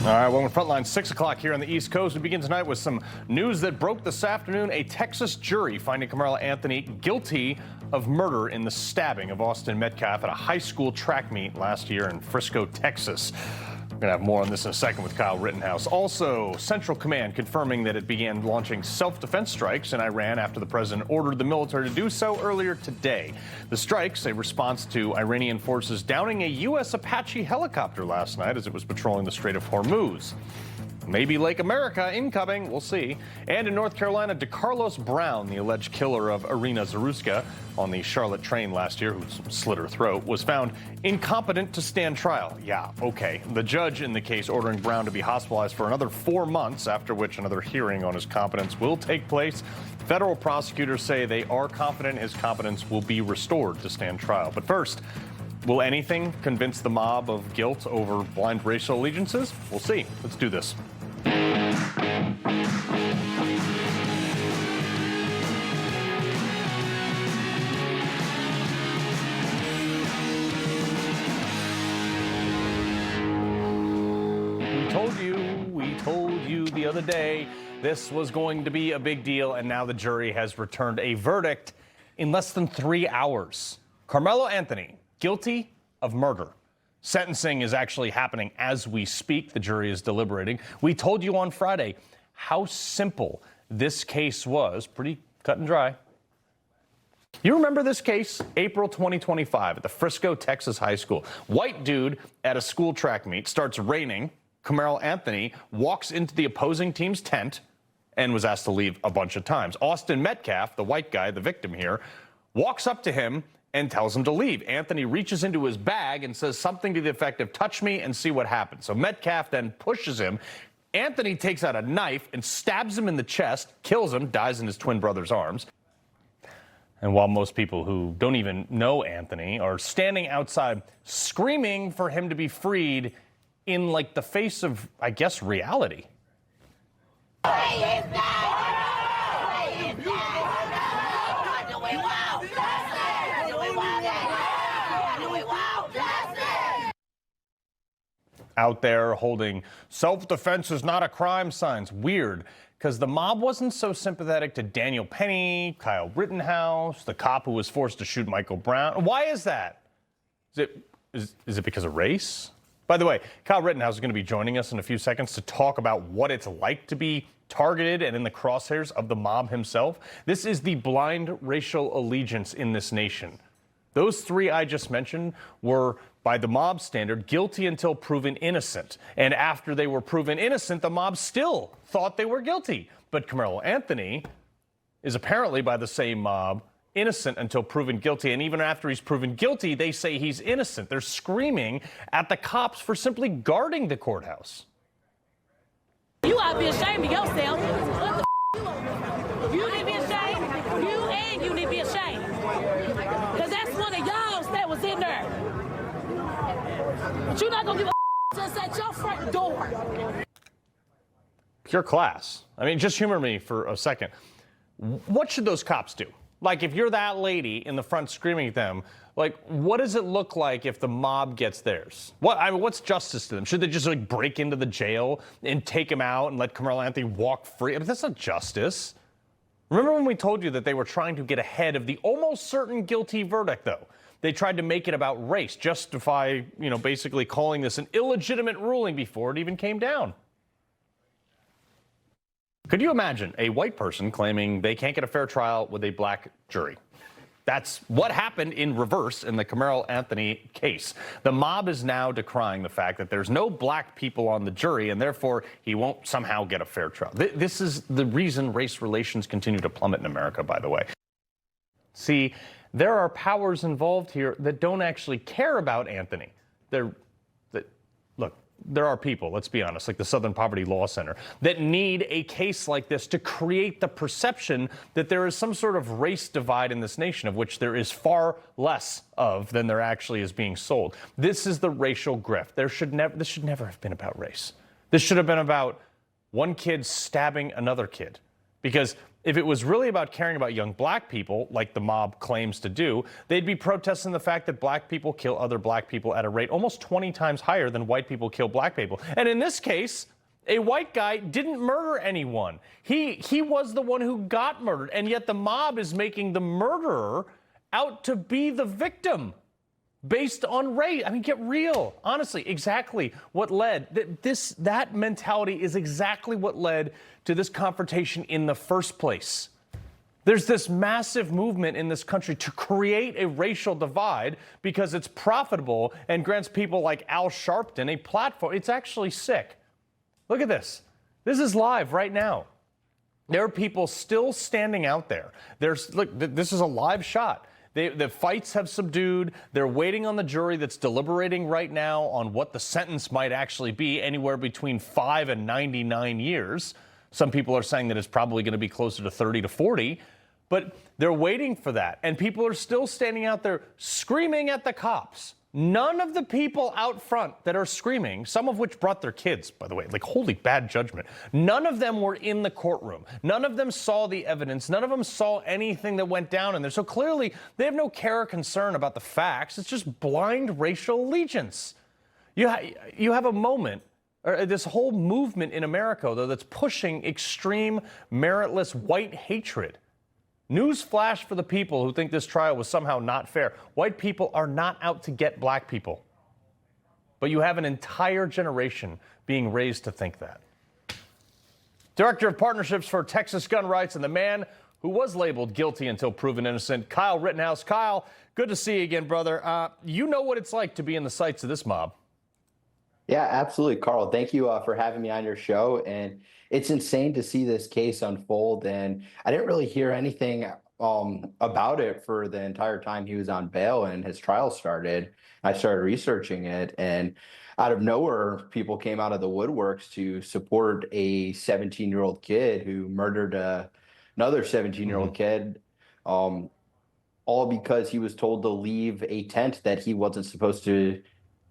All right, well, Frontline 6 o'clock here on the East Coast. We begin tonight with some news that broke this afternoon. A Texas jury finding Karmelo Anthony guilty of murder in the stabbing of Austin Metcalf at a high school track meet last year in Frisco, Texas. We're going to have more on this in a second with Kyle Rittenhouse. Also, Central Command confirming that it began launching self-defense strikes in Iran after the president ordered the military to do so earlier today. The strikes, a response to Iranian forces downing a U.S. Apache helicopter last night as it was patrolling the Strait of Hormuz. Maybe Lake America incoming, we'll see. And in North Carolina, DeCarlos Brown, the alleged killer of Irina Zaruska on the Charlotte train last year, who slit her throat, was found incompetent to stand trial. Yeah, okay. The judge in the case ordering Brown to be hospitalized for another 4 months, after which another hearing on his competence will take place. Federal prosecutors say they are confident his competence will be restored to stand trial. But first, will anything convince the mob of guilt over blind racial allegiances? We'll see. Let's do this. We told you the other day this was going to be a big deal, and now the jury has returned a verdict in less than 3 hours. Karmelo Anthony, guilty of murder. Sentencing is actually happening as we speak. The jury is deliberating. We told you on Friday how simple this case was. Pretty cut and dry. You remember this case? April 2025 at the Frisco, Texas high school. White dude at a school track meet, starts raining. Karmelo Anthony walks into the opposing team's tent and was asked to leave a bunch of times. Austin Metcalf, the white guy, the victim here, walks up to him and tells him to leave. Anthony reaches into his bag and says something to the effect of, "Touch me and see what happens." So Metcalf then pushes him. Anthony takes out a knife and stabs him in the chest, kills him, dies in his twin brother's arms. And while most people who don't even know Anthony are standing outside screaming for him to be freed in like the face of, I guess, reality. Out there holding self-defense is not a crime signs. Weird, because the mob wasn't so sympathetic to Daniel Penny, Kyle Rittenhouse, the cop who was forced to shoot Michael Brown. Why is that? Is it because of race? By the way, Kyle Rittenhouse is going to be joining us in a few seconds to talk about what it's like to be targeted and in the crosshairs of the mob himself. This is the blind racial allegiance in this nation. Those three I just mentioned were, by the mob standard, guilty until proven innocent. And after they were proven innocent, the mob still thought they were guilty. But Karmelo Anthony is apparently, by the same mob, innocent until proven guilty. And even after he's proven guilty, they say he's innocent. They're screaming at the cops for simply guarding the courthouse. You ought to be ashamed of yourself. What the you need to be ashamed. You need to be ashamed. Because that's one of y'all that was in there. But you're not going to give a just at your front door. Pure class. I mean, just humor me for a second. What should those cops do? Like, if you're that lady in the front screaming at them, like, what does it look like if the mob gets theirs? What's justice to them? Should they just, like, break into the jail and take him out and let Karmelo Anthony walk free? I mean, that's not justice. Remember when we told you that they were trying to get ahead of the almost certain guilty verdict, though? They tried to make it about race, justify, basically calling this an illegitimate ruling before it even came down. Could you imagine a white person claiming they can't get a fair trial with a black jury? That's what happened in reverse in the Karmelo Anthony case. The mob is now decrying the fact that there's no black people on the jury, and therefore he won't somehow get a fair trial. This is the reason race relations continue to plummet in America, by the way. See, there are powers involved here that don't actually care about Anthony. Look, there are people, let's be honest, like the Southern Poverty Law Center, that need a case like this to create the perception that there is some sort of race divide in this nation, of which there is far less of than there actually is being sold. This is the racial grift. This should never have been about race. This should have been about one kid stabbing another kid, because If it was really about caring about young black people, like the mob claims to do, they'd be protesting the fact that black people kill other black people at a rate almost 20 times higher than white people kill black people. And in this case, a white guy didn't murder anyone. He was the one who got murdered, and yet the mob is making the murderer out to be the victim based on race. I mean, get real. Honestly, exactly what led. That mentality is exactly what led to this confrontation in the first place. There's this massive movement in this country to create a racial divide because it's profitable and grants people like Al Sharpton a platform. It's actually sick. Look at this. This is live right now. There are people still standing out there. Look, this is a live shot. The fights have subdued. They're waiting on the jury that's deliberating right now on what the sentence might actually be, anywhere between 5 and 99 years. Some people are saying that it's probably going to be closer to 30 to 40. But they're waiting for that. And people are still standing out there screaming at the cops. None of the people out front that are screaming, some of which brought their kids, by the way, like holy bad judgment. None of them were in the courtroom. None of them saw the evidence. None of them saw anything that went down in there. So clearly they have no care or concern about the facts. It's just blind racial allegiance. You have a moment, or this whole movement in America, though, that's pushing extreme, meritless white hatred. News flash for the people who think this trial was somehow not fair. White people are not out to get black people. But you have an entire generation being raised to think that. Director of Partnerships for Texas Gun Rights and the man who was labeled guilty until proven innocent, Kyle Rittenhouse. Kyle, good to see you again, brother. You know what it's like to be in the sights of this mob. Yeah, absolutely, Carl. Thank you for having me on your show. And it's insane to see this case unfold. And I didn't really hear anything about it for the entire time he was on bail and his trial started. I started researching it, and out of nowhere, people came out of the woodworks to support a 17-year-old kid who murdered another 17-year-old kid, all because he was told to leave a tent that he wasn't supposed to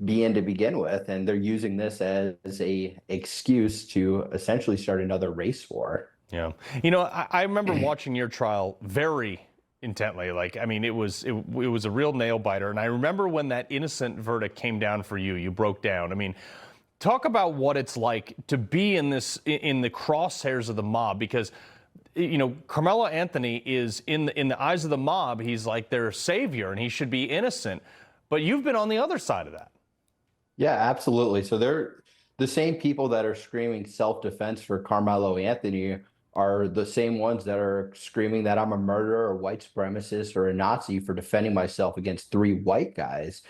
be in to begin with, and they're using this as a excuse to essentially start another race war. Yeah, you know, I remember watching your trial very intently. Like, I mean, it was a real nail biter, and I remember when that innocent verdict came down for you. You broke down. I mean, talk about what it's like to be in the crosshairs of the mob, because you know, Karmelo Anthony is in the eyes of the mob, he's like their savior, and he should be innocent. But you've been on the other side of that. Yeah, absolutely. So they're the same people that are screaming self-defense for Carmelo Anthony are the same ones that are screaming that I'm a murderer or white supremacist or a Nazi for defending myself against 3 white guys.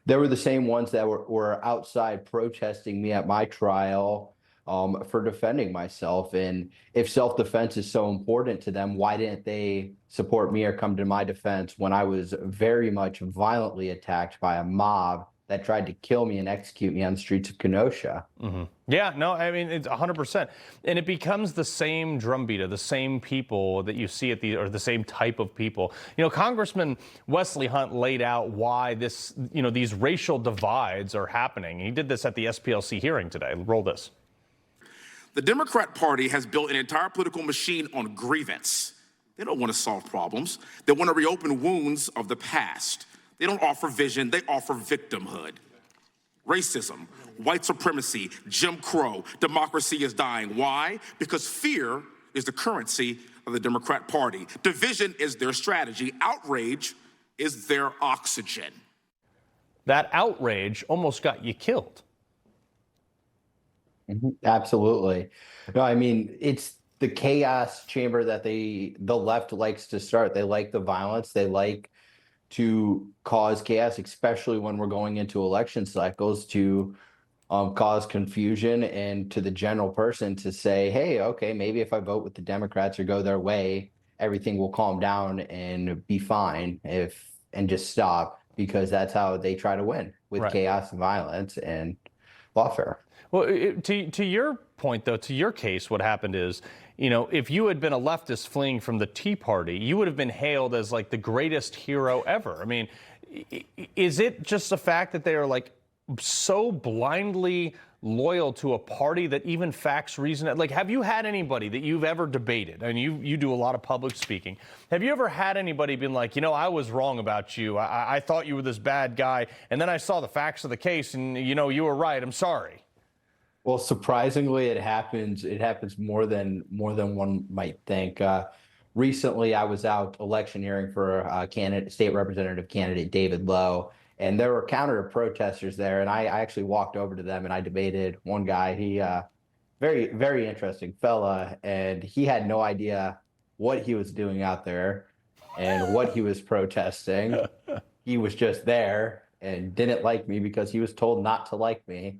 They were the same ones that were outside protesting me at my trial for defending myself. And if self-defense is so important to them, why didn't they support me or come to my defense when I was very much violently attacked by a mob that tried to kill me and execute me on the streets of Kenosha? Mm-hmm. Yeah, no, I mean, it's 100%. And it becomes the same drumbeat of the same people that you see or the same type of people. You know, Congressman Wesley Hunt laid out why these racial divides are happening. He did this at the SPLC hearing today. Roll this. The Democrat Party has built an entire political machine on grievance. They don't want to solve problems. They want to reopen wounds of the past. They don't offer vision, they offer victimhood. Racism, white supremacy, Jim Crow, democracy is dying. Why? Because fear is the currency of the Democrat Party. Division is their strategy. Outrage is their oxygen. That outrage almost got you killed. Mm-hmm. Absolutely. No, I mean, it's the chaos chamber that the left likes to start. They like the violence. They like to cause chaos, especially when we're going into election cycles, to cause confusion, and to the general person to say, hey, okay, maybe if I vote with the Democrats or go their way, everything will calm down and be fine and just stop, because that's how they try to win, with right. Chaos and violence and lawfare. Well, to your point, though, to your case, what happened is, you know, if you had been a leftist fleeing from the Tea Party, you would have been hailed as like the greatest hero ever. I mean, is it just the fact that they are like so blindly loyal to a party that even facts, reason, like, have you had anybody that you've ever debated? And you do a lot of public speaking. Have you ever had anybody been like, I was wrong about you. I thought you were this bad guy. And then I saw the facts of the case and, you were right. I'm sorry. Well, surprisingly, it happens. It happens more than one might think. Recently, I was out electioneering for state representative candidate David Lowe. And there were counter protesters there, and I actually walked over to them and I debated one guy. He, very, very interesting fella, and he had no idea what he was doing out there and what he was protesting. He was just there and didn't like me because he was told not to like me.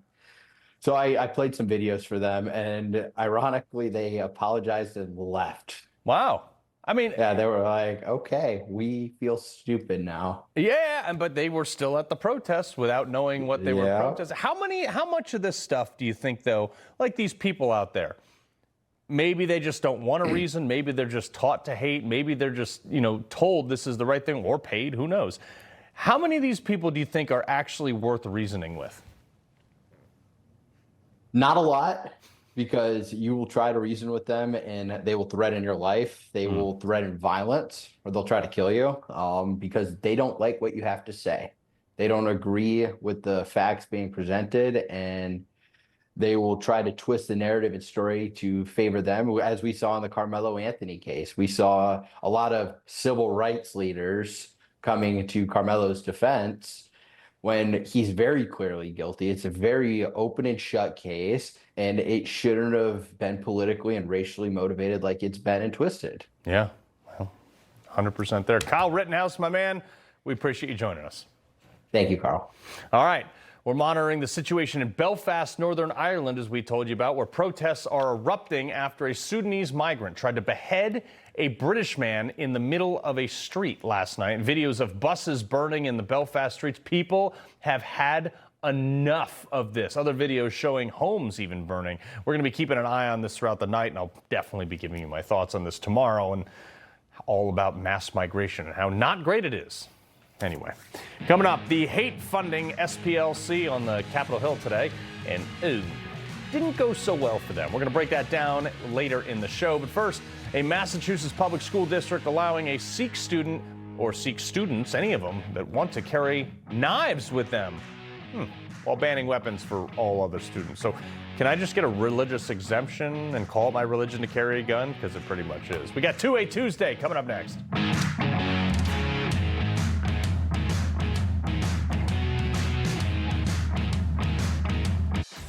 So I played some videos for them, and ironically, they apologized and left. Wow. I mean, yeah, they were like, okay, we feel stupid now. Yeah, but they were still at the protest without knowing what they were protesting. How much of this stuff do you think, though, like these people out there, maybe they just don't want a reason, maybe they're just taught to hate, maybe they're just, told this is the right thing or paid, who knows? How many of these people do you think are actually worth reasoning with? Not a lot. Because you will try to reason with them and they will threaten your life. They will threaten violence, or they'll try to kill you because they don't like what you have to say. They don't agree with the facts being presented, and they will try to twist the narrative and story to favor them. As we saw in the Karmelo Anthony case, we saw a lot of civil rights leaders coming to Karmelo's defense when he's very clearly guilty. It's a very open and shut case, and it shouldn't have been politically and racially motivated like it's been and twisted. Yeah, well, 100% there. Kyle Rittenhouse, my man, we appreciate you joining us. Thank you, Carl. All right. We're monitoring the situation in Belfast, Northern Ireland, as we told you about, where protests are erupting after a Sudanese migrant tried to behead a British man in the middle of a street last night. Videos of buses burning in the Belfast streets. People have had enough of this. Other videos showing homes even burning. We're going to be keeping an eye on this throughout the night, and I'll definitely be giving you my thoughts on this tomorrow and all about mass migration and how not great it is. Anyway, coming up, the hate funding SPLC on the Capitol Hill today, and didn't go so well for them. We're going to break that down later in the show. But first, a Massachusetts public school district allowing a Sikh student or Sikh students, any of them, that want to carry knives with them, while banning weapons for all other students. So can I just get a religious exemption and call it my religion to carry a gun? Because it pretty much is. We got 2A Tuesday coming up next.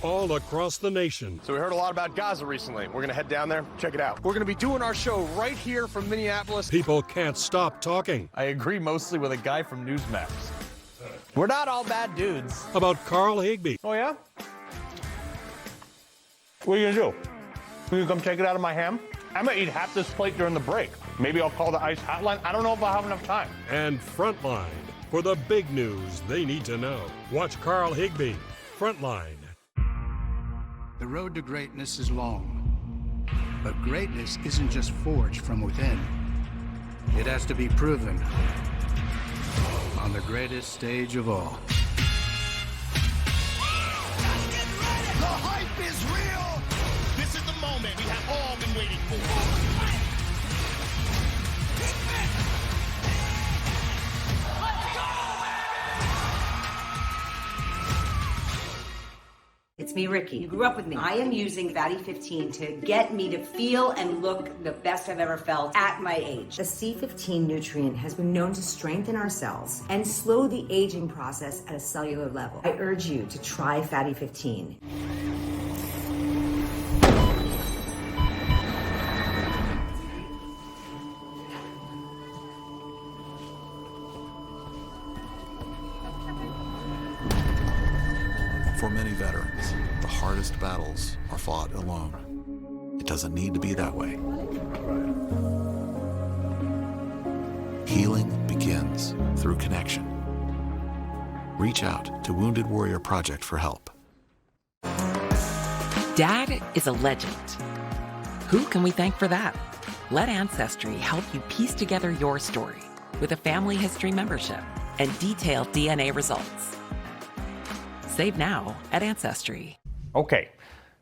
All across the nation. So we heard a lot about Gaza recently. We're going to head down there, check it out. We're going to be doing our show right here from Minneapolis. People can't stop talking. I agree mostly with a guy from Newsmax. We're not all bad dudes. About Carl Higbie. Oh, yeah? What are you going to do? Will you come take it out of my ham? I'm going to eat half this plate during the break. Maybe I'll call the ICE hotline. I don't know if I'll have enough time. And Frontline. For the big news they need to know. Watch Carl Higbie. Frontline. The road to greatness is long, but greatness isn't just forged from within. It has to be proven on the greatest stage of all. The hype is real! This is the moment we have all been waiting for. It's me, Ricky. You grew up with me. I am using Fatty 15 to get me to feel and look the best I've ever felt at my age. The C15 nutrient has been known to strengthen our cells and slow the aging process at a cellular level. I urge you to try Fatty 15. For many veterans, the hardest battles are fought alone. It doesn't need to be that way. Healing begins through connection. Reach out to Wounded Warrior Project for help. Dad is a legend. Who can we thank for that? Let Ancestry help you piece together your story with a family history membership and detailed DNA results. Save now at Ancestry. Okay.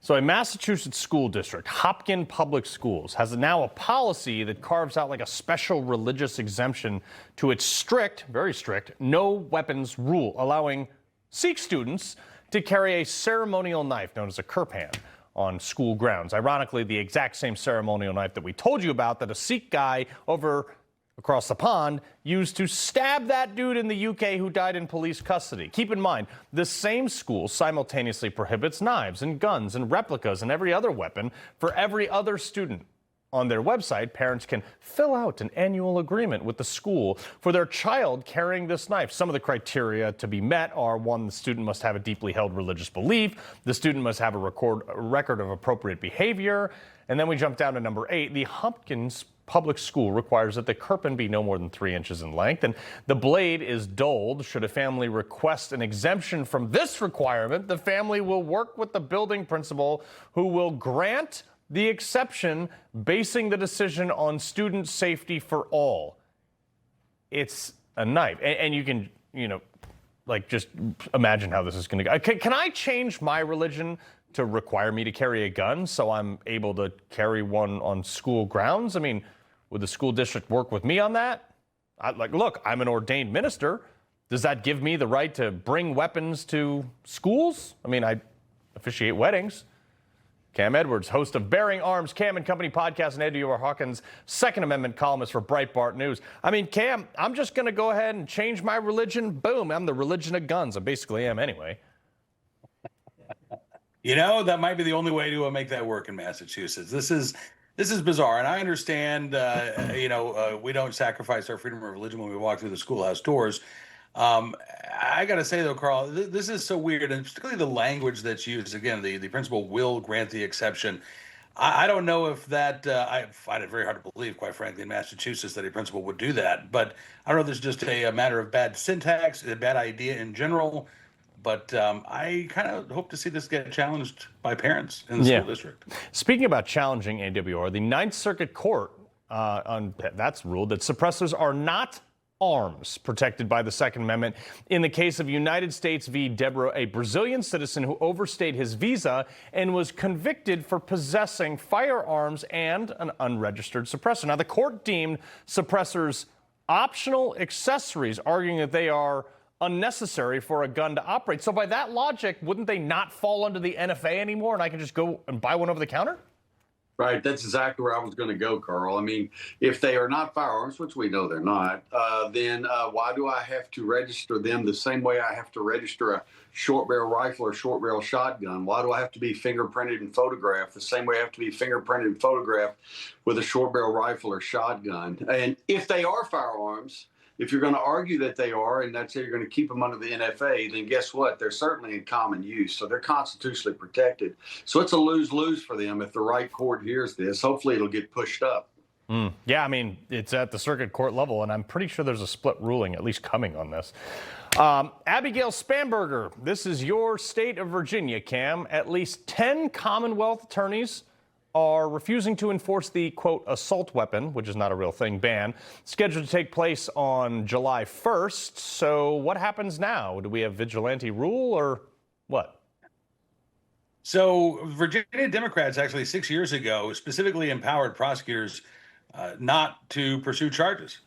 So a Massachusetts school district, Hopkins Public Schools, has now a policy that carves out like a special religious exemption to its strict, very strict, no weapons rule, allowing Sikh students to carry a ceremonial knife known as a kirpan on school grounds. Ironically, the exact same ceremonial knife that we told you about that a Sikh guy across the pond used to stab that dude in the UK who died in police custody. Keep in mind, the same school simultaneously prohibits knives and guns and replicas and every other weapon for every other student. On their website, parents can fill out an annual agreement with the school for their child carrying this knife. Some of the criteria to be met are: 1, the student must have a deeply held religious belief, the student must have a record of appropriate behavior, and then we jump down to number 8, the Hopkins Public School requires that the kirpan be no more than 3 inches in length, and the blade is dulled. Should a family request an exemption from this requirement, the family will work with the building principal, who will grant the exception, basing the decision on student safety for all. It's a knife, and you can, just imagine how this is going to go. Can I change my religion to require me to carry a gun so I'm able to carry one on school grounds? I mean, would the school district work with me on that? Look, I'm an ordained minister. Does that give me the right to bring weapons to schools? I mean, I officiate weddings. Cam Edwards, host of Bearing Arms, Cam and Company podcast, and AWR Hawkins, Second Amendment columnist for Breitbart News. I mean, Cam, I'm just going to go ahead and change my religion. Boom, I'm the religion of guns. I basically am anyway. That might be the only way to make that work in Massachusetts. This is bizarre, and I understand. We don't sacrifice our freedom of religion when we walk through the schoolhouse doors. I got to say though, Carl, this is so weird, and particularly the language that's used. Again, the principal will grant the exception. I don't know if that. I find it very hard to believe, quite frankly, in Massachusetts that a principal would do that. But I don't know if it's just a matter of bad syntax, a bad idea in general. But I kind of hope to see this get challenged by parents in the school district. Speaking about challenging AWR, the Ninth Circuit Court that's ruled that suppressors are not arms protected by the Second Amendment in the case of United States v. Deborah, a Brazilian citizen who overstayed his visa and was convicted for possessing firearms and an unregistered suppressor. Now, the court deemed suppressors optional accessories, arguing that they are unnecessary for a gun to operate. So by that logic, wouldn't they not fall under the NFA anymore, and I can just go and buy one over the counter? Right. That's exactly where I was going to go, Carl. I mean, if they are not firearms, which we know they're not, then why do I have to register them the same way I have to register a short barrel rifle or short barrel shotgun? Why do I have to be fingerprinted and photographed the same way I have to be fingerprinted and photographed with a short barrel rifle or shotgun? And if they are firearms, if you're going to argue that they are, and that's how you're going to keep them under the NFA, then guess what? They're certainly in common use, so they're constitutionally protected. So it's a lose-lose for them if the right court hears this. Hopefully it'll get pushed up. Yeah, I mean, it's at the circuit court level, and I'm pretty sure there's a split ruling at least coming on this. Abigail Spanberger, this is your state of Virginia, Cam. At least 10 Commonwealth attorneys are refusing to enforce the, quote, assault weapon, which is not a real thing, ban, scheduled to take place on July 1st. So what happens now? Do we have vigilante rule or what? So Virginia Democrats actually 6 years ago specifically empowered prosecutors not to pursue charges.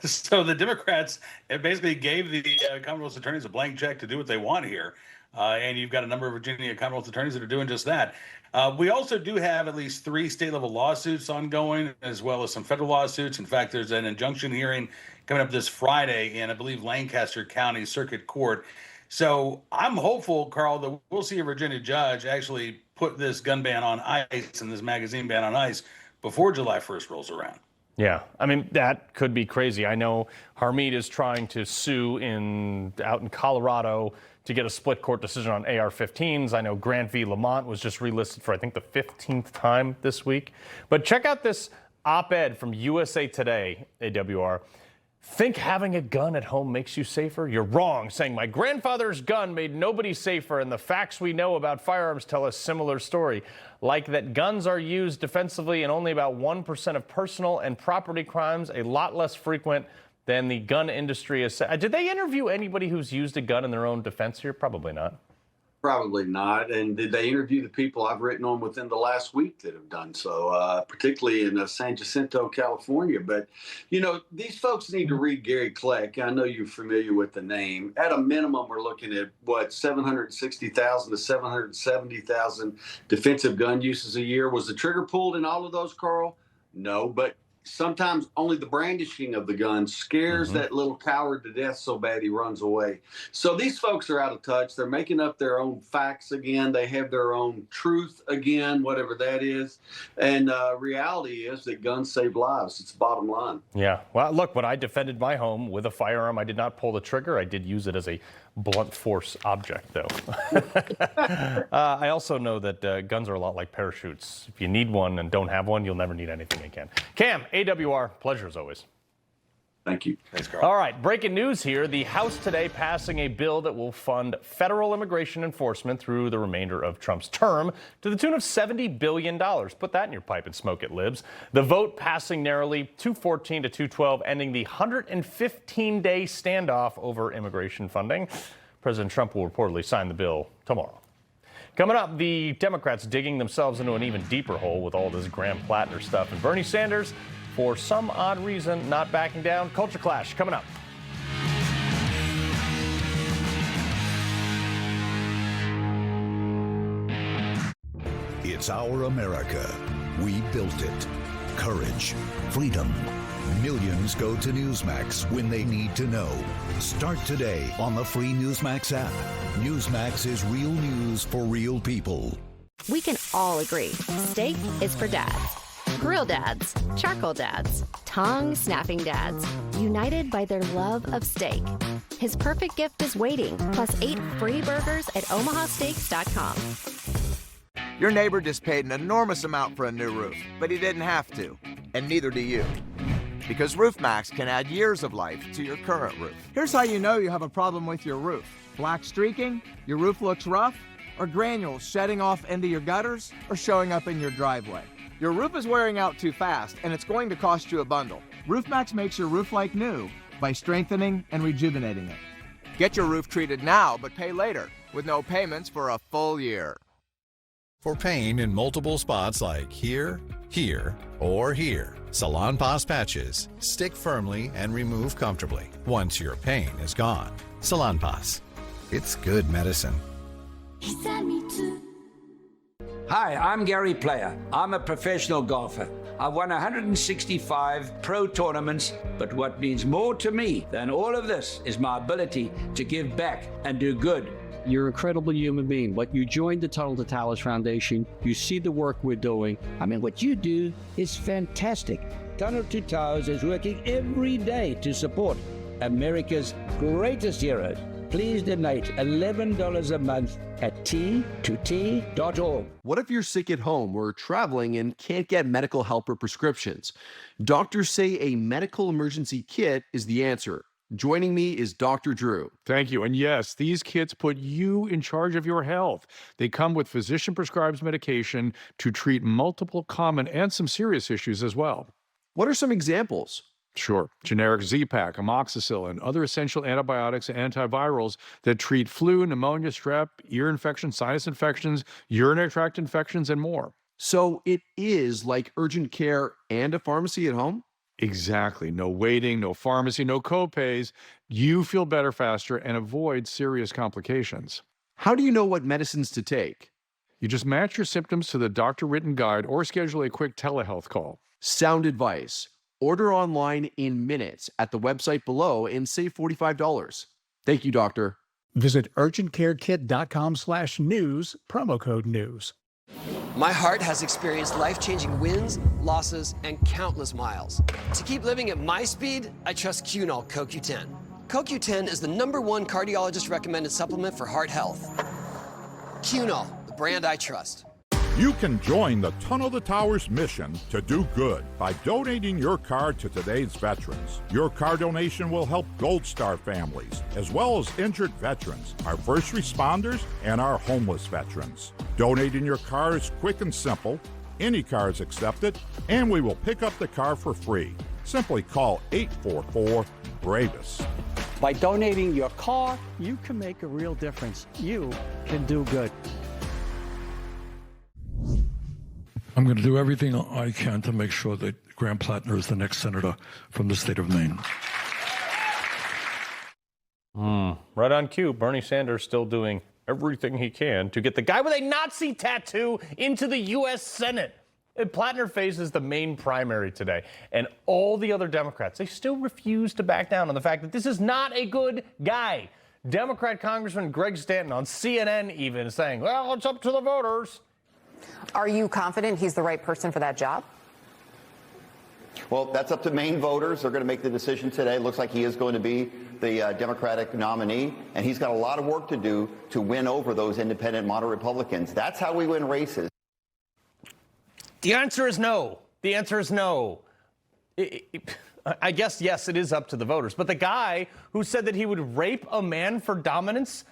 So the Democrats basically gave the Commonwealth attorneys a blank check to do what they want here. And you've got a number of Virginia Commonwealth attorneys that are doing just that. We also do have at least 3 state-level lawsuits ongoing, as well as some federal lawsuits. In fact, there's an injunction hearing coming up this Friday in, I believe, Lancaster County Circuit Court. So I'm hopeful, Carl, that we'll see a Virginia judge actually put this gun ban on ice and this magazine ban on ice before July 1st rolls around. Yeah, I mean, that could be crazy. I know Harmeet is trying to sue out in Colorado to get a split court decision on AR-15s. I know Grant v. Lamont was just relisted for, I think, the 15th time this week. But check out this op-ed from USA Today, AWR. Think having a gun at home makes you safer? You're wrong, saying my grandfather's gun made nobody safer, and the facts we know about firearms tell a similar story. Like that guns are used defensively in only about 1% of personal and property crimes, a lot less frequent than the gun industry has said. Did they interview anybody who's used a gun in their own defense here? Probably not. Probably not. And did they interview the people I've written on within the last week that have done so, particularly in San Jacinto, California? But, you know, these folks need to read Gary Kleck. I know you're familiar with the name. At a minimum, we're looking at, 760,000 to 770,000 defensive gun uses a year. Was the trigger pulled in all of those, Carl? No, but sometimes only the brandishing of the gun scares that little coward to death so bad he runs away. So these folks are out of touch. They're making up their own facts again. They have their own truth again, whatever that is. And reality is that guns save lives. It's the bottom line. Yeah. Well, look, when I defended my home with a firearm, I did not pull the trigger. I did use it as a blunt force object, though. I also know that guns are a lot like parachutes. If you need one and don't have one, you'll never need anything again. Cam, AWR, pleasure as always. Thank you. Thanks, Carl. All right, breaking news here. The House today passing a bill that will fund federal immigration enforcement through the remainder of Trump's term to the tune of $70 billion. Put that in your pipe and smoke it, libs. The vote passing narrowly 214 to 212, ending the 115-day standoff over immigration funding. President Trump will reportedly sign the bill tomorrow. Coming up, the Democrats digging themselves into an even deeper hole with all this Graham Platner stuff. And Bernie Sanders, for some odd reason, not backing down. Culture Clash coming up. It's our America. We built it. Courage, freedom. Millions go to Newsmax when they need to know. Start today on the free Newsmax app. Newsmax is real news for real people. We can all agree, steak is for dads. Grill dads, charcoal dads, tongue-snapping dads, united by their love of steak. His perfect gift is waiting, plus 8 free burgers at omahasteaks.com. Your neighbor just paid an enormous amount for a new roof, but he didn't have to, and neither do you. Because RoofMax can add years of life to your current roof. Here's how you know you have a problem with your roof. Black streaking, your roof looks rough, or granules shedding off into your gutters or showing up in your driveway. Your roof is wearing out too fast, and it's going to cost you a bundle. RoofMax makes your roof like new by strengthening and rejuvenating it. Get your roof treated now, but pay later, with no payments for a full year. For pain in multiple spots like here, here, or here, Salon-Pas patches stick firmly and remove comfortably once your pain is gone. Salon-Pas. It's good medicine. Hi, I'm Gary Player. I'm a professional golfer. I've won 165 pro tournaments, but what means more to me than all of this is my ability to give back and do good. You're an incredible human being. But you joined the Tunnel to Towers Foundation. You see the work we're doing. I mean, what you do is fantastic. Tunnel to Towers is working every day to support America's greatest heroes. Please donate $11 a month at t2t.org. What if you're sick at home or traveling and can't get medical help or prescriptions? Doctors say a medical emergency kit is the answer. Joining me is Dr. Drew. Thank you. And yes, these kits put you in charge of your health. They come with physician-prescribed medication to treat multiple common and some serious issues as well. What are some examples? Sure. Generic Z-Pak, amoxicillin, other essential antibiotics and antivirals that treat flu, pneumonia, strep, ear infections, sinus infections, urinary tract infections, and more. So it is like urgent care and a pharmacy at home? Exactly. No waiting, no pharmacy, no copays. You feel better faster and avoid serious complications. How do you know what medicines to take? You just match your symptoms to the doctor-written guide or schedule a quick telehealth call. Sound advice. Order online in minutes at the website below and save $45. Thank you, doctor. Visit urgentcarekit.com/news, promo code news. My heart has experienced life-changing wins, losses, and countless miles. To keep living at my speed, I trust Cunol CoQ10. CoQ10 is the #1 cardiologist-recommended supplement for heart health. Cunol, the brand I trust. You can join the Tunnel to Towers mission to do good by donating your car to today's veterans. Your car donation will help Gold Star families, as well as injured veterans, our first responders, and our homeless veterans. Donating your car is quick and simple. Any car is accepted, and we will pick up the car for free. Simply call 844-BRAVES. By donating your car, you can make a real difference. You can do good. I'm going to do everything I can to make sure that Graham Platner is the next senator from the state of Maine. Right on cue, Bernie Sanders still doing everything he can to get the guy with a Nazi tattoo into the U.S. Senate. And Platner faces the Maine primary today, and all the other Democrats, they still refuse to back down on the fact that this is not a good guy. Democrat Congressman Greg Stanton on CNN even saying, well, it's up to the voters. Are you confident he's the right person for that job? Well, that's up to Maine voters. They're going to make the decision today. Looks like he is going to be the Democratic nominee, and he's got a lot of work to do to win over those independent moderate Republicans. That's how we win races. The answer is no. The answer is no. I guess, yes, it is up to the voters. But the guy who said that he would rape a man for dominance,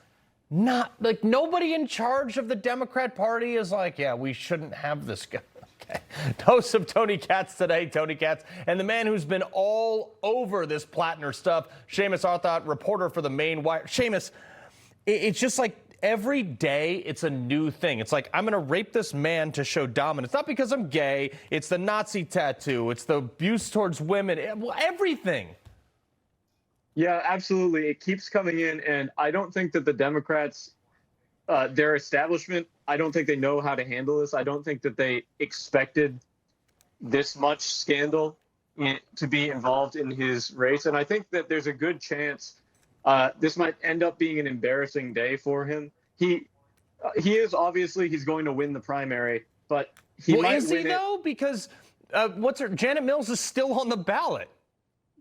not like nobody in charge of the Democrat Party is like, yeah, we shouldn't have this guy. Okay. Host of Tony Katz today, Tony Katz, and the man who's been all over this Platner stuff, Seamus Othot, reporter for the Maine Wire. Seamus, it's just like, every day, it's a new thing. It's like, I'm going to rape this man to show dominance. Not because I'm gay. It's the Nazi tattoo. It's the abuse towards women. Everything. Yeah, absolutely. It keeps coming in. And I don't think that the Democrats, their establishment, I don't think they know how to handle this. I don't think that they expected this much scandal to be involved in his race. And I think that there's a good chance this might end up being an embarrassing day for him. He is obviously he's going to win the primary, but he might is win he though? Because Janet Mills is still on the ballot.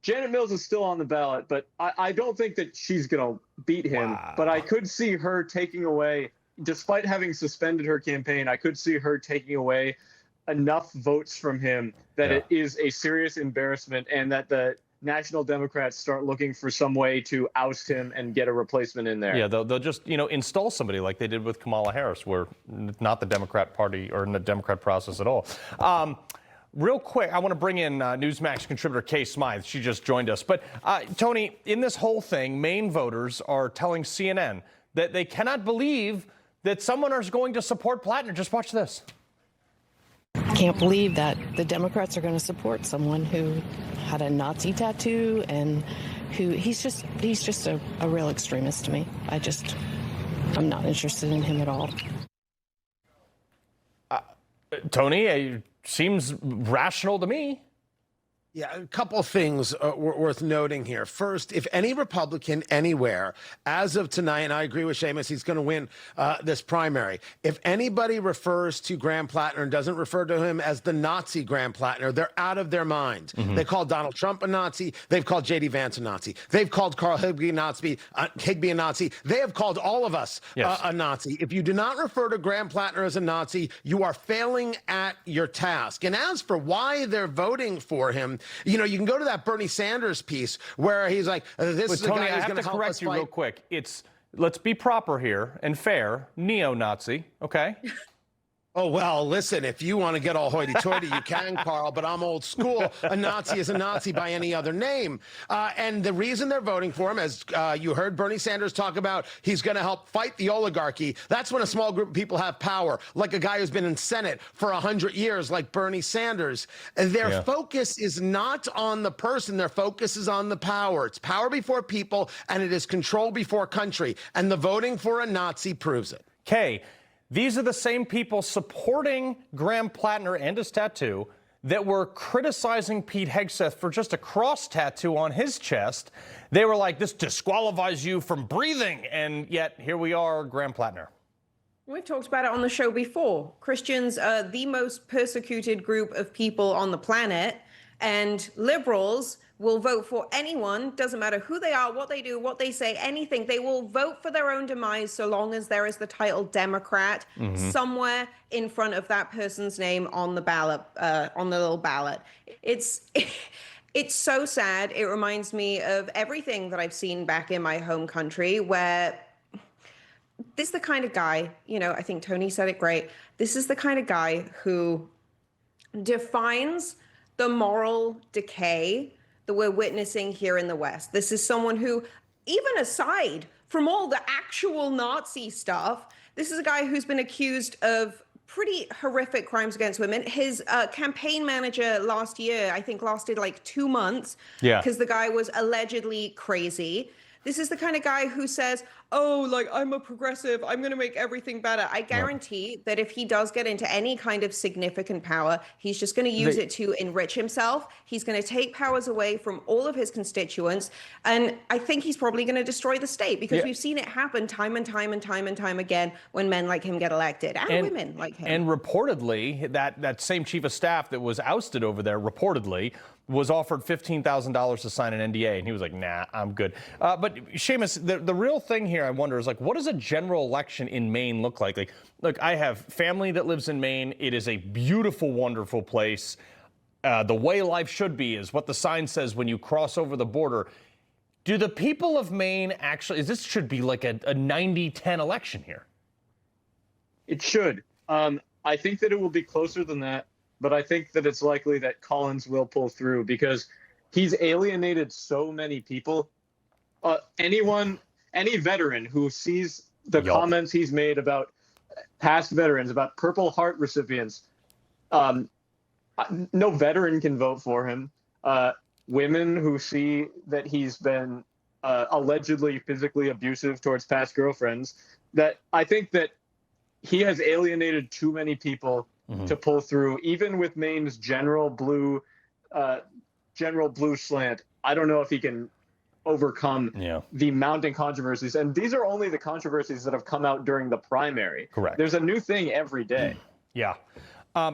Janet Mills is still on the ballot, but I don't think that she's going to beat him. Wow. But I could see her taking away, despite having suspended her campaign, I could see her taking away enough votes from him that it is a serious embarrassment, and that the National Democrats start looking for some way to oust him and get a replacement in there. Yeah, they'll just, install somebody like they did with Kamala Harris, where not the Democrat Party or in the Democrat process at all. Real quick, I want to bring in Newsmax contributor Kay Smythe. She just joined us. But, Tony, in this whole thing, Maine voters are telling CNN that they cannot believe that someone is going to support Platner. Just watch this. I can't believe that the Democrats are going to support someone who had a Nazi tattoo and who he's just a real extremist to me. I'm not interested in him at all. Tony, it seems rational to me. Yeah, a couple of things worth noting here. First, if any Republican anywhere, as of tonight, and I agree with Seamus, he's going to win this primary. If anybody refers to Graham Platner and doesn't refer to him as the Nazi Graham Platner, they're out of their mind. Mm-hmm. They called Donald Trump a Nazi. They've called J.D. Vance a Nazi. They've called Carl Higbie a Nazi. They have called all of us a Nazi. If you do not refer to Graham Platner as a Nazi, you are failing at your task. And as for why they're voting for him, you can go to that Bernie Sanders piece where he's like, this is Tony, a guy who's going to help correct us you fight. real quick. Let's be proper here and fair. Neo-Nazi, okay? Oh, well, listen, if you want to get all hoity-toity, you can, Carl, but I'm old school. A Nazi is a Nazi by any other name. And the reason they're voting for him, as you heard Bernie Sanders talk about, he's going to help fight the oligarchy. That's when a small group of people have power, like a guy who's been in Senate for 100 years, like Bernie Sanders. Their focus is not on the person. Their focus is on the power. It's power before people, and it is control before country. And the voting for a Nazi proves it. Kay, these are the same people supporting Graham Platner and his tattoo that were criticizing Pete Hegseth for just a cross tattoo on his chest. They were like, this disqualifies you from breathing. And yet here we are, Graham Platner. We've talked about it on the show before. Christians are the most persecuted group of people on the planet, and liberals will vote for anyone, doesn't matter who they are, what they do, what they say, anything. They will vote for their own demise so long as there is the title Democrat somewhere in front of that person's name on the ballot, on the little ballot. It's so sad. It reminds me of everything that I've seen back in my home country, where this is the kind of guy, I think Tony said it great. This is the kind of guy who defines the moral decay that we're witnessing here in the West. This is someone who even aside from all the actual Nazi stuff, this is a guy who's been accused of pretty horrific crimes against women. His campaign manager last year, I think, lasted like 2 months because the guy was allegedly crazy. This is the kind of guy who says, oh, like, I'm a progressive, I'm going to make everything better. I guarantee that if he does get into any kind of significant power, he's just going to use it to enrich himself. He's going to take powers away from all of his constituents. And I think he's probably going to destroy the state because we've seen it happen time and time and time and time again when men like him get elected and women like him. And reportedly, that same chief of staff that was ousted over there, reportedly, was offered $15,000 to sign an NDA, and he was like, nah, I'm good. But Seamus, the real thing here, I wonder, is like, what does a general election in Maine look like? Like, look, I have family that lives in Maine. It is a beautiful, wonderful place. The way life should be is what the sign says when you cross over the border. Do the people of Maine actually, this should be like a 90-10 election here? It should. I think that it will be closer than that. But I think that it's likely that Collins will pull through because he's alienated so many people. Any veteran who sees the comments he's made about past veterans, about Purple Heart recipients, no veteran can vote for him. Women who see that he's been allegedly physically abusive towards past girlfriends, that I think that he has alienated too many people to pull through, even with Maine's general blue slant. I don't know if he can overcome the mounting controversies. And these are only the controversies that have come out during the primary. Correct. There's a new thing every day. Yeah.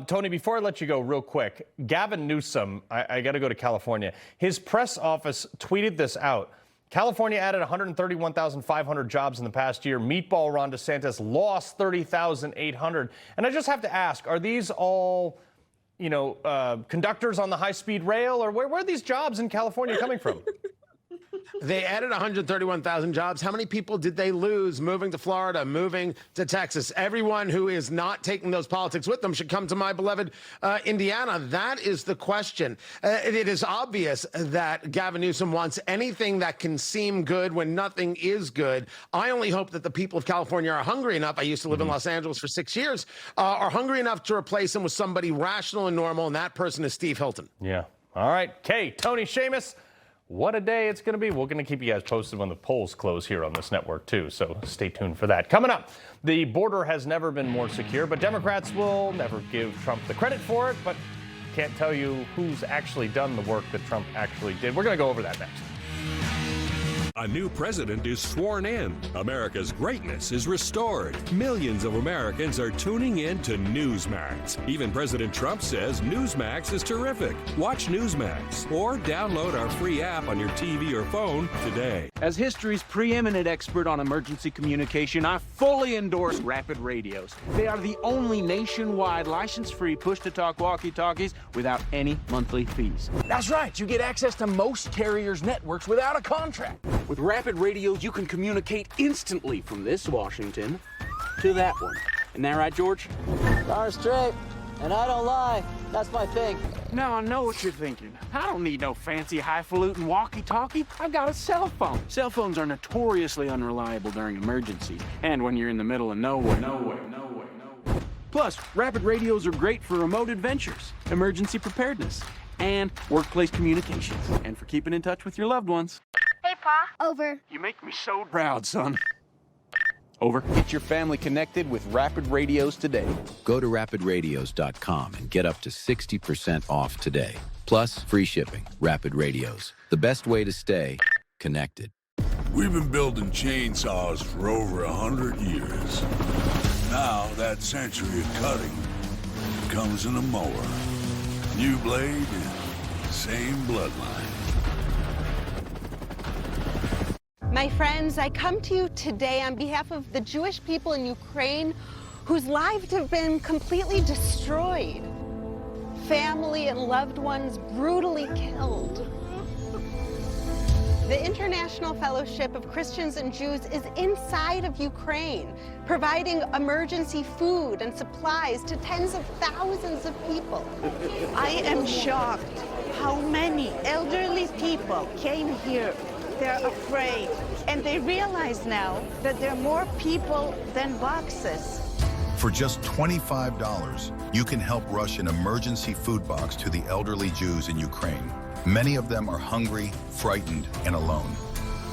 Tony, before I let you go real quick, Gavin Newsom, I got to go to California. His press office tweeted this out. California added 131,500 jobs in the past year. Meatball Ron DeSantis lost 30,800. And I just have to ask, are these all, conductors on the high-speed rail? Or where are these jobs in California coming from? They added 131,000 jobs. How many people did they lose moving to Florida, moving to Texas? Everyone who is not taking those politics with them should come to my beloved Indiana. That is the question. It is obvious that Gavin Newsom wants anything that can seem good when nothing is good. I only hope that the people of California are hungry enough. I used to live in Los Angeles for 6 years, are hungry enough to replace him with somebody rational and normal, and that person is Steve Hilton. Yeah. All right. Okay, Tony, Seamus. What a day it's going to be. We're going to keep you guys posted when the polls close here on this network, too. So stay tuned for that. Coming up, the border has never been more secure, but Democrats will never give Trump the credit for it, but can't tell you who's actually done the work that Trump actually did. We're going to go over that next. A new president is sworn in. America's greatness is restored. Millions of Americans are tuning in to Newsmax. Even President Trump says Newsmax is terrific. Watch Newsmax or download our free app on your TV or phone today. As history's preeminent expert on emergency communication, I fully endorse Rapid Radios. They are the only nationwide license-free push-to-talk walkie-talkies without any monthly fees. That's right, you get access to most carriers' networks without a contract. With Rapid Radios, you can communicate instantly from this Washington to that one. Isn't that right, George? Darn straight. And I don't lie. That's my thing. Now I know what you're thinking. I don't need no fancy highfalutin walkie-talkie. I've got a cell phone. Cell phones are notoriously unreliable during emergencies and when you're in the middle of nowhere. Plus, Rapid Radios are great for remote adventures, emergency preparedness, and workplace communications, and for keeping in touch with your loved ones. Hey, Pa. Over. You make me so proud, son. Over. Get your family connected with Rapid Radios today. Go to rapidradios.com and get up to 60% off today. Plus, free shipping. Rapid Radios. The best way to stay connected. We've been building chainsaws for over 100 years. Now that century of cutting comes in a mower. New blade and same bloodline. My friends, I come to you today on behalf of the Jewish people in Ukraine whose lives have been completely destroyed. Family and loved ones brutally killed. The International Fellowship of Christians and Jews is inside of Ukraine, providing emergency food and supplies to tens of thousands of people. I am shocked how many elderly people came here. They're afraid. And they realize now that there are more people than boxes. For just $25, you can help rush an emergency food box to the elderly Jews in Ukraine. Many of them are hungry, frightened, and alone.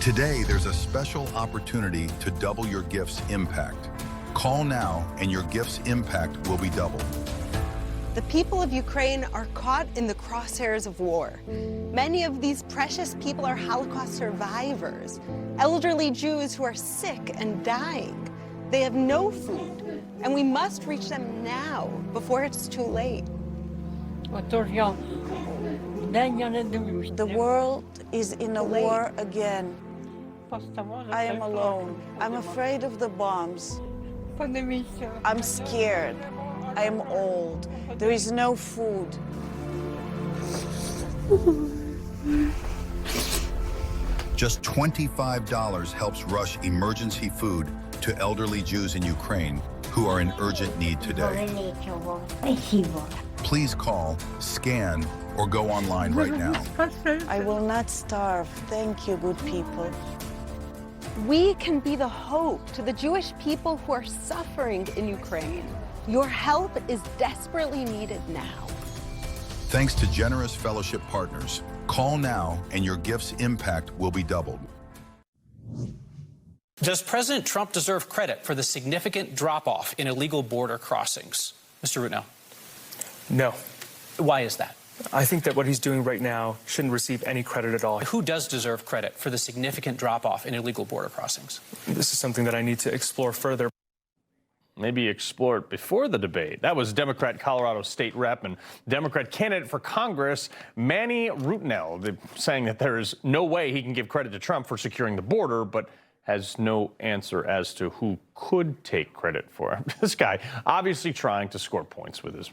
Today, there's a special opportunity to double your gift's impact. Call now and your gift's impact will be doubled. The people of Ukraine are caught in the crosshairs of war. Many of these precious people are Holocaust survivors, elderly Jews who are sick and dying. They have no food, and we must reach them now before it's too late. The world is in a war again. I am alone. I'm afraid of the bombs. I'm scared. I am old. There is no food. Just $25 helps rush emergency food to elderly Jews in Ukraine who are in urgent need today. Please call, scan, or go online right now. I will not starve. Thank you, good people. We can be the hope to the Jewish people who are suffering in Ukraine. Your help is desperately needed now. Thanks to generous fellowship partners. Call now and your gift's impact will be doubled. Does President Trump deserve credit for the significant drop-off in illegal border crossings? Mr. Rittenhouse? No. Why is that? I think that what he's doing right now shouldn't receive any credit at all. Who does deserve credit for the significant drop-off in illegal border crossings? This is something that I need to explore further. Maybe explore it before the debate. That was Democrat Colorado State Rep and Democrat candidate for Congress, Manny Rittenhouse, saying that there is no way he can give credit to Trump for securing the border, but has no answer as to who could take credit for it. This guy obviously trying to score points with his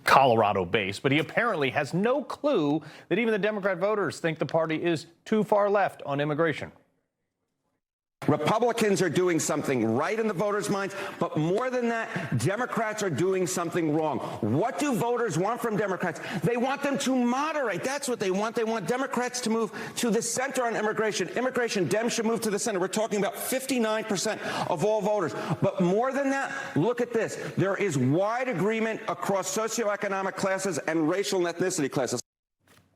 Colorado base, but he apparently has no clue that even the Democrat voters think the party is too far left on immigration. Republicans are doing something right in the voters' minds, but more than that, Democrats are doing something wrong. What do voters want from Democrats? They want them to moderate. That's what they want. They want Democrats to move to the center on immigration. Immigration, Dems should move to the center. We're talking about 59% of all voters. But more than that, look at this. There is wide agreement across socioeconomic classes and racial and ethnicity classes.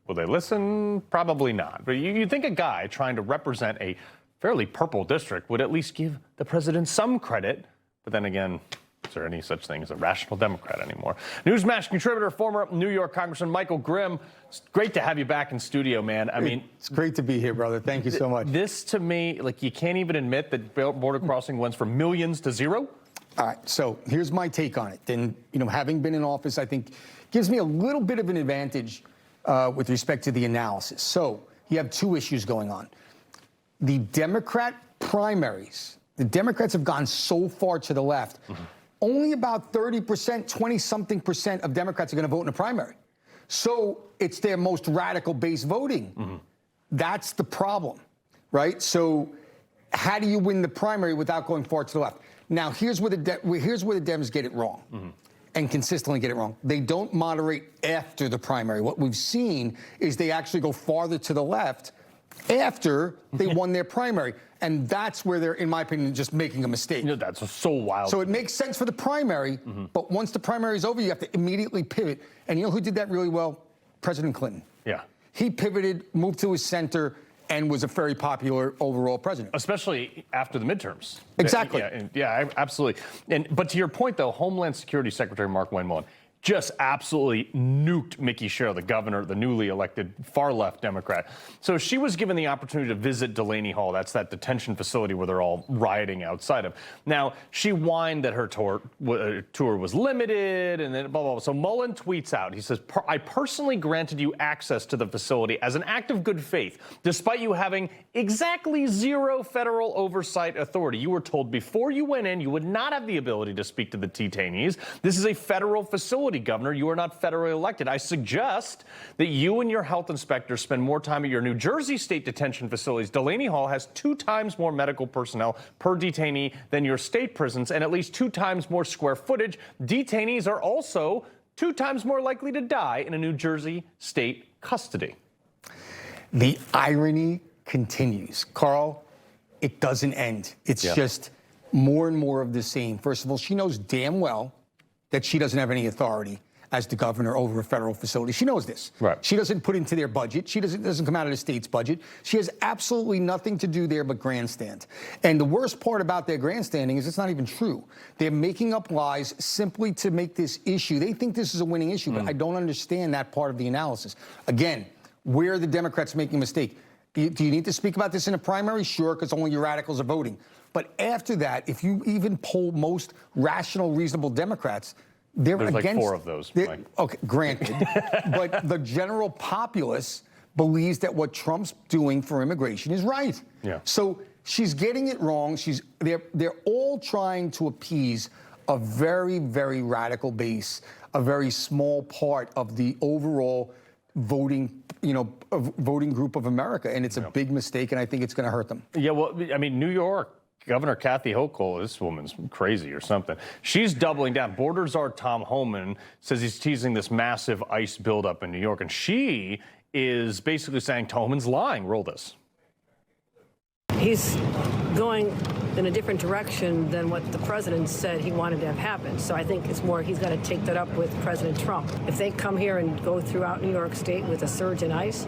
Will they listen? Probably not. But you'd think a guy trying to represent a fairly purple district would at least give the president some credit. But then again, is there any such thing as a rational Democrat anymore? Newsmax contributor, former New York Congressman Michael Grimm. It's great to have you back in studio, man. I mean, it's great to be here, brother. Thank you so much. This, to me, like, you can't even admit that border crossing went from millions to zero. All right, so here's my take on it. And, having been in office, I think gives me a little bit of an advantage with respect to the analysis. So you have two issues going on. The Democrat primaries, the Democrats have gone so far to the left. Only about 30%, 20-something% of Democrats are going to vote in a primary. So it's their most radical base voting. That's the problem, right? So how do you win the primary without going far to the left? Now, here's where the Dems get it wrong and consistently get it wrong. They don't moderate after the primary. What we've seen is they actually go farther to the left after they won their primary. And that's where they're, in my opinion, just making a mistake. That's so wild. So it makes sense for the primary, but once the primary is over, you have to immediately pivot. And you know who did that really well? President Clinton. Yeah. He pivoted, moved to his center, and was a very popular overall president. Especially after the midterms. Exactly. Yeah, absolutely. But to your point, though, Homeland Security Secretary Mark Wayne just absolutely nuked Mickey Sherrill, the governor, the newly elected far-left Democrat. So she was given the opportunity to visit Delaney Hall. That's that detention facility where they're all rioting outside of. Now, she whined that her tour was limited and then blah, blah, blah. So Mullen tweets out, he says, I personally granted you access to the facility as an act of good faith, despite you having exactly zero federal oversight authority. You were told before you went in, you would not have the ability to speak to the detainees. This is a federal facility, Governor. You are not federally elected. I suggest that you and your health inspector spend more time at your New Jersey state detention facilities. Delaney Hall has 2 times more medical personnel per detainee than your state prisons and at least 2 times more square footage. Detainees are also 2 times more likely to die in a New Jersey state custody. The irony continues. Carl, it doesn't end. It's just more and more of the same. First of all, she knows damn well that she doesn't have any authority as the governor over a federal facility. She knows this. Right. She doesn't put into their budget. She doesn't come out of the state's budget. She has absolutely nothing to do there but grandstand. And the worst part about their grandstanding is it's not even true. They're making up lies simply to make this issue. They think this is a winning issue, but I don't understand that part of the analysis. Again, where are the Democrats making a mistake? Do you need to speak about this in a primary? Sure, because only your radicals are voting. But after that, if you even poll most rational, reasonable Democrats, there's like against, 4 of those, Mike. Okay, granted. But the general populace believes that what Trump's doing for immigration is right. Yeah. So she's getting it wrong. They're all trying to appease a very, very radical base, a very small part of the overall voting group of America. And it's a big mistake, and I think it's going to hurt them. Yeah, well, I mean, New York, Governor Kathy Hochul, this woman's crazy or something. She's doubling down. Border czar Tom Homan says he's teasing this massive ICE buildup in New York, and she is basically saying Homan's lying. Roll this. He's going in a different direction than what the president said he wanted to have happen. So I think it's more he's got to take that up with President Trump. If they come here and go throughout New York State with a surge in ICE,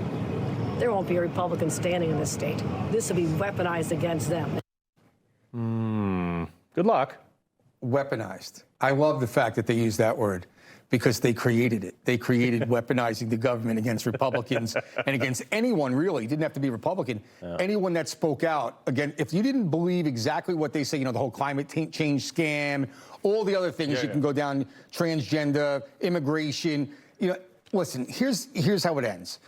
there won't be a Republican standing in this state. This will be weaponized against them. Good luck. Weaponized. I love the fact that they use that word because they created it. They created weaponizing the government against Republicans and against anyone, really. It didn't have to be Republican. Anyone that spoke out. Again, if you didn't believe exactly what they say, the whole climate change scam, all the other things you can go down, transgender, immigration. Listen, here's how it ends.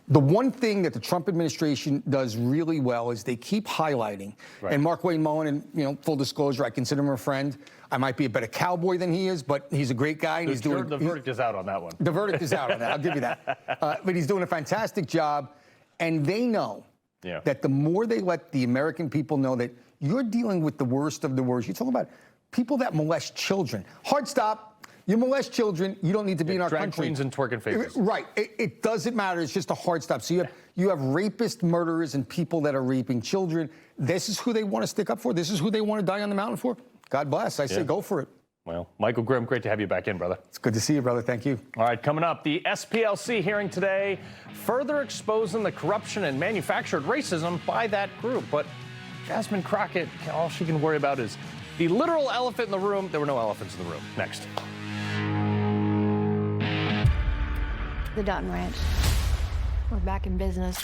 The one thing that the Trump administration does really well is they keep highlighting. Right. And Mark Wayne Mullen, and full disclosure, I consider him a friend. I might be a better cowboy than he is, but he's a great guy. And The verdict is out on that one. The verdict is out on that. I'll give you that. But he's doing a fantastic job. And they know that the more they let the American people know that you're dealing with the worst of the worst. You talk about people that molest children. Hard stop. You molest children, you don't need to be in our drag country. queens and twerking faces. Right. It doesn't matter. It's just a hard stop. So you have rapists, murderers, and people that are raping children. This is who they want to stick up for. This is who they want to die on the mountain for. God bless. I say go for it. Well, Michael Grimm, great to have you back in, brother. It's good to see you, brother. Thank you. All right, coming up, the SPLC hearing today, further exposing the corruption and manufactured racism by that group. But Jasmine Crockett, all she can worry about is the literal elephant in the room. There were no elephants in the room. Next. The Dutton Ranch. We're back in business.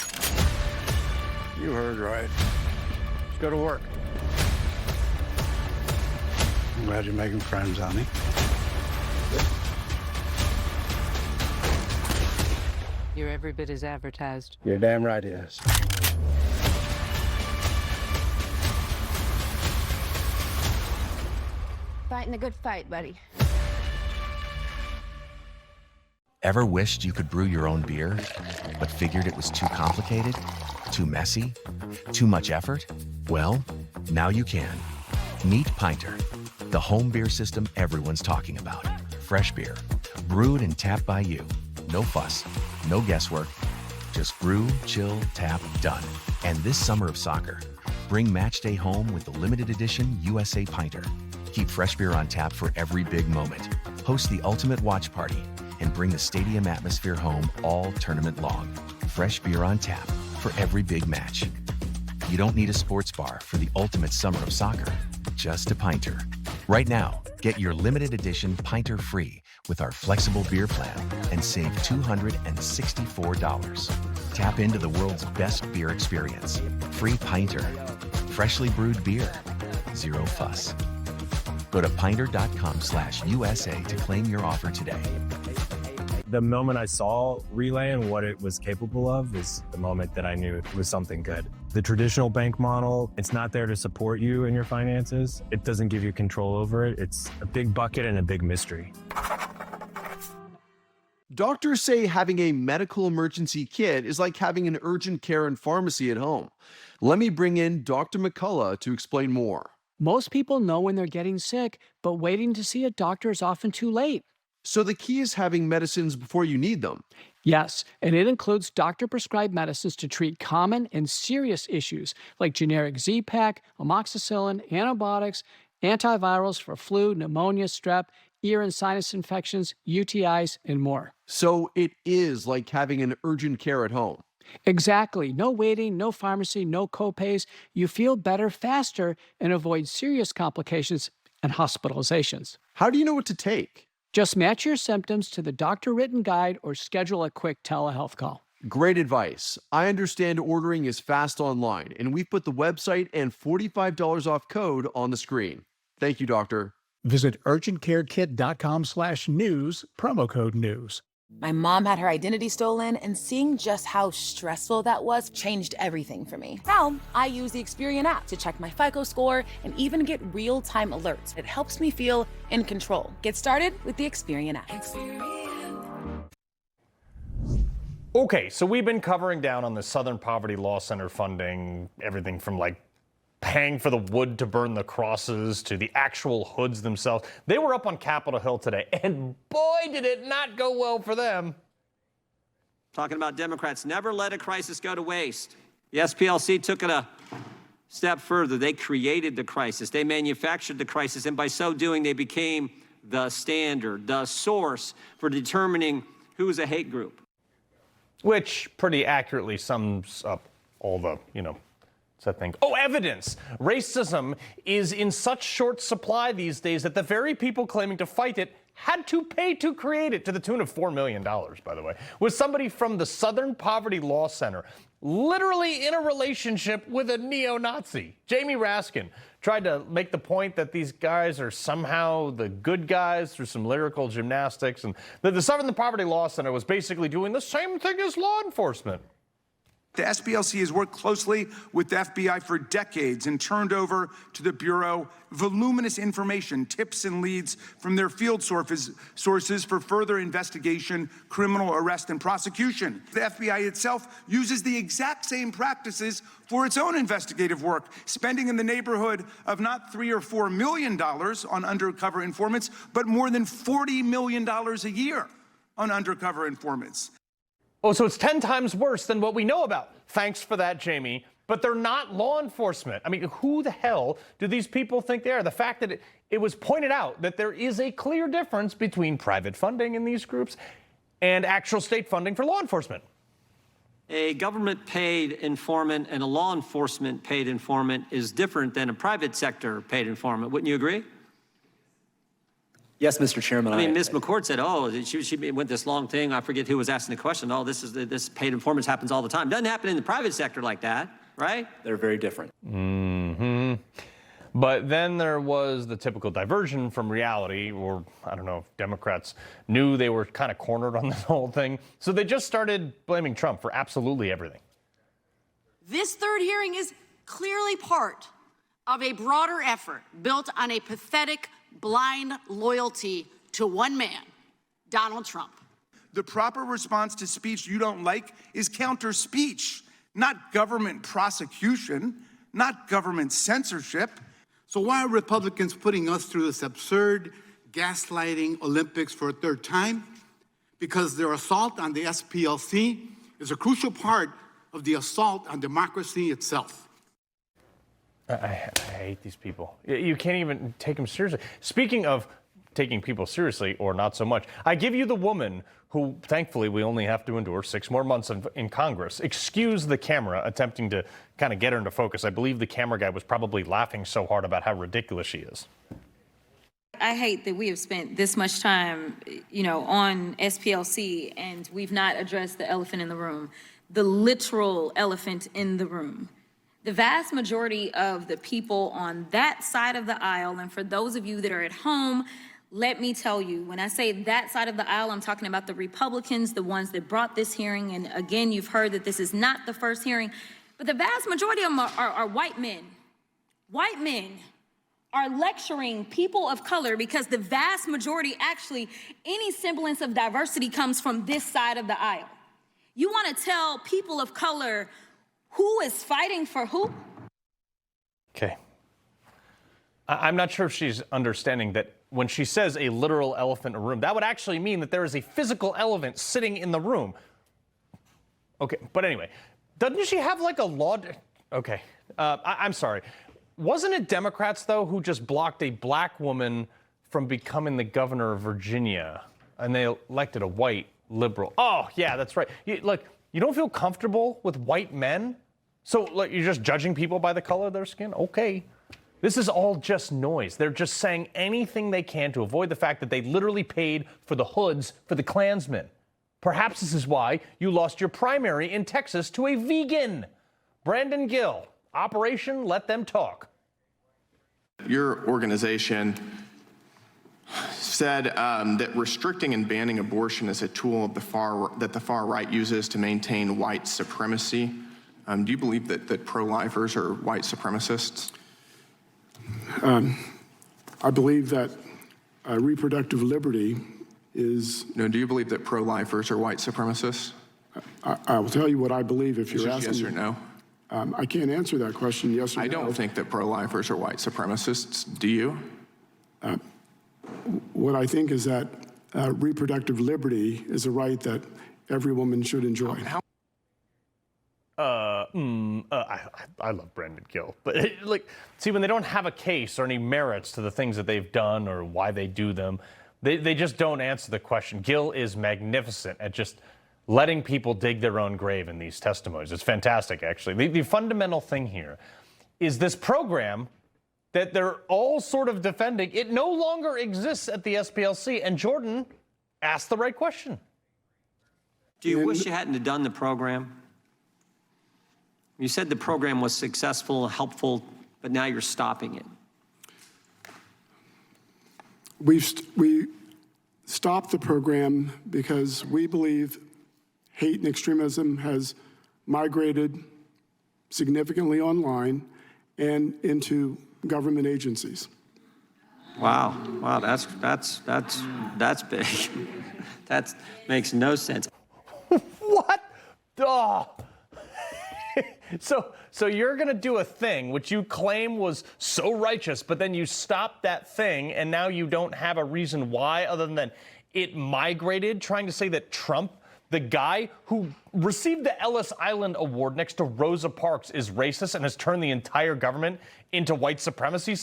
You heard right. Let's go to work. I'm glad you're making friends, honey. You're every bit as advertised. You're damn right he is. Fighting a good fight, buddy. Ever wished you could brew your own beer, but figured it was too complicated, too messy, too much effort? Well, now you can. Meet Pinter, the home beer system everyone's talking about. Fresh beer, brewed and tapped by you. No fuss, no guesswork, just brew, chill, tap, done. And this summer of soccer, bring match day home with the limited edition USA Pinter. Keep fresh beer on tap for every big moment. Host the ultimate watch party and bring the stadium atmosphere home all tournament long. Fresh beer on tap for every big match. You don't need a sports bar for the ultimate summer of soccer, just a Pinter. Right now, get your limited edition Pinter free with our flexible beer plan and save $264. Tap into the world's best beer experience. Free Pinter. Freshly brewed beer. Zero fuss. Go to pinter.com/USA to claim your offer today. The moment I saw Relay and what it was capable of is the moment that I knew it was something good. The traditional bank model, it's not there to support you in your finances. It doesn't give you control over it. It's a big bucket and a big mystery. Doctors say having a medical emergency kit is like having an urgent care and pharmacy at home. Let me bring in Dr. McCullough to explain more. Most people know when they're getting sick, but waiting to see a doctor is often too late. So the key is having medicines before you need them. Yes, and it includes doctor-prescribed medicines to treat common and serious issues like generic Z-Pak, amoxicillin, antibiotics, antivirals for flu, pneumonia, strep, ear and sinus infections, UTIs, and more. So it is like having an urgent care at home. Exactly. No waiting, no pharmacy, no copays. You feel better faster and avoid serious complications and hospitalizations. How do you know what to take? Just match your symptoms to the doctor-written guide or schedule a quick telehealth call. Great advice. I understand ordering is fast online, and we've put the website and $45 off code on the screen. Thank you, doctor. Visit urgentcarekit.com/news, promo code news. My mom had her identity stolen, and seeing just how stressful that was changed everything for me. Now, I use the Experian app to check my FICO score and even get real-time alerts. It helps me feel in control. Get started with the Experian app. Okay, so we've been covering down on the Southern Poverty Law Center funding, everything from like paying for the wood to burn the crosses to the actual hoods themselves. They were up on Capitol Hill today, and boy, did it not go well for them. Talking about Democrats never let a crisis go to waste. The SPLC took it a step further. They created the crisis. They manufactured the crisis, and by so doing, they became the standard, the source for determining who is a hate group. Which pretty accurately sums up all the, that thing. Oh, evidence. Racism is in such short supply these days that the very people claiming to fight it had to pay to create it, to the tune of $4 million, by the way, with somebody from the Southern Poverty Law Center, literally in a relationship with a neo-Nazi. Jamie Raskin tried to make the point that these guys are somehow the good guys through some lyrical gymnastics, and that the Southern Poverty Law Center was basically doing the same thing as law enforcement. The SPLC has worked closely with the FBI for decades and turned over to the Bureau voluminous information, tips, and leads from their field sources for further investigation, criminal arrest, and prosecution. The FBI itself uses the exact same practices for its own investigative work, spending in the neighborhood of not $3 or $4 million on undercover informants, but more than $40 million a year on undercover informants. Oh, so it's 10 times worse than what we know about. Thanks for that, Jamie. But they're not law enforcement. I mean, who the hell do these people think they are? The fact that it was pointed out that there is a clear difference between private funding in these groups and actual state funding for law enforcement. A government-paid informant and a law enforcement-paid informant is different than a private sector paid informant. Wouldn't you agree? Yes, Mr. Chairman. I mean, Ms. McCord said, oh, she went this long thing. I forget who was asking the question. Oh, this paid informants happens all the time. Doesn't happen in the private sector like that, right? They're very different. Mm-hmm. But then there was the typical diversion from reality, or I don't know if Democrats knew they were kind of cornered on this whole thing. So they just started blaming Trump for absolutely everything. This third hearing is clearly part of a broader effort built on a pathetic, blind loyalty to one man, Donald Trump. The proper response to speech you don't like is counter speech, not government prosecution, not government censorship. So why are Republicans putting us through this absurd gaslighting Olympics for a third time? Because their assault on the SPLC is a crucial part of the assault on democracy itself. I hate these people. You can't even take them seriously. Speaking of taking people seriously, or not so much, I give you the woman who, thankfully, we only have to endure 6 more months in Congress. Excuse the camera attempting to kind of get her into focus. I believe the camera guy was probably laughing so hard about how ridiculous she is. I hate that we have spent this much time, on SPLC, and we've not addressed the elephant in the room, the literal elephant in the room. The vast majority of the people on that side of the aisle, and for those of you that are at home, let me tell you, when I say that side of the aisle, I'm talking about the Republicans, the ones that brought this hearing. And again, you've heard that this is not the first hearing, but the vast majority of them are white men. White men are lecturing people of color because the vast majority, actually, any semblance of diversity comes from this side of the aisle. You want to tell people of color who is fighting for who? Okay. I'm not sure if she's understanding that when she says a literal elephant in a room, that would actually mean that there is a physical elephant sitting in the room. Okay, but anyway, doesn't she have like a law? Okay, I'm sorry. Wasn't it Democrats, though, who just blocked a black woman from becoming the governor of Virginia, and they elected a white liberal? Oh, yeah, that's right. Look, you don't feel comfortable with white men? So you're just judging people by the color of their skin? Okay. This is all just noise. They're just saying anything they can to avoid the fact that they literally paid for the hoods for the Klansmen. Perhaps this is why you lost your primary in Texas to a vegan. Brandon Gill, Operation Let Them Talk. Your organization said that restricting and banning abortion is a tool of that the far right uses to maintain white supremacy. Do you believe that pro-lifers are white supremacists? I believe that reproductive liberty is... No, do you believe that pro-lifers are white supremacists? I will tell you what I believe if you're asking. Yes or no? I can't answer that question, yes or no. I don't think that pro-lifers are white supremacists. Do you? What I think is that reproductive liberty is a right that every woman should enjoy. I love Brandon Gill, but see, when they don't have a case or any merits to the things that they've done or why they do them, they just don't answer the question. Gill is magnificent at just letting people dig their own grave in these testimonies. It's fantastic, actually. The fundamental thing here is this program that they're all sort of defending. It no longer exists at the SPLC, and Jordan asked the right question. Do you wish you hadn't have done the program? You said the program was successful, helpful, but now you're stopping it. We stopped the program because we believe hate and extremism has migrated significantly online and into government agencies. Wow, that's big. That makes no sense. What? Oh. So you're going to do a thing which you claim was so righteous, but then you stopped that thing, and now you don't have a reason why other than it migrated, trying to say that Trump, the guy who received the Ellis Island Award next to Rosa Parks, is racist and has turned the entire government into white supremacy.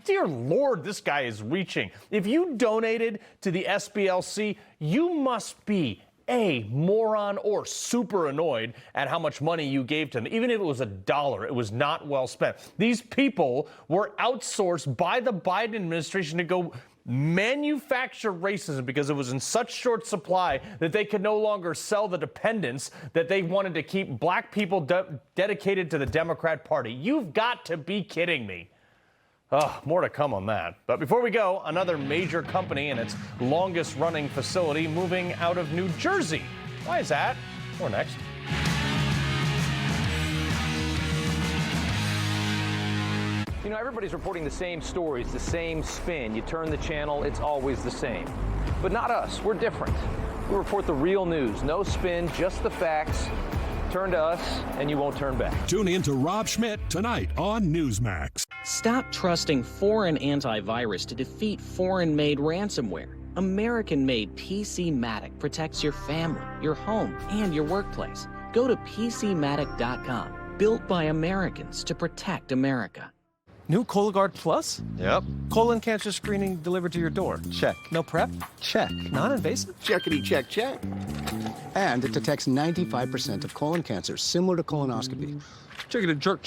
Dear Lord, this guy is reaching. If you donated to the SPLC, you must be a moron or super annoyed at how much money you gave to them. Even if it was $1, it was not well spent. These people were outsourced by the Biden administration to go manufacture racism because it was in such short supply that they could no longer sell the dependents that they wanted to keep black people dedicated to the Democrat Party. You've got to be kidding me. More to come on that. But before we go, another major company and its longest running facility moving out of New Jersey. Why is that? More next. You know, everybody's reporting the same stories, the same spin. You turn the channel, it's always the same. But not us. We're different. We report the real news. No spin, just the facts. Turn to us, and you won't turn back. Tune in to Rob Schmidt tonight on Newsmax. Stop trusting foreign antivirus to defeat foreign-made ransomware. American-made PCmatic protects your family, your home, and your workplace. Go to PCmatic.com. Built by Americans to protect America. New Cologuard Plus? Yep. Colon cancer screening delivered to your door? Check. No prep? Check. Non-invasive? Checkity check, check. And it detects 95% of colon cancer, similar to colonoscopy. Chicken and jerk.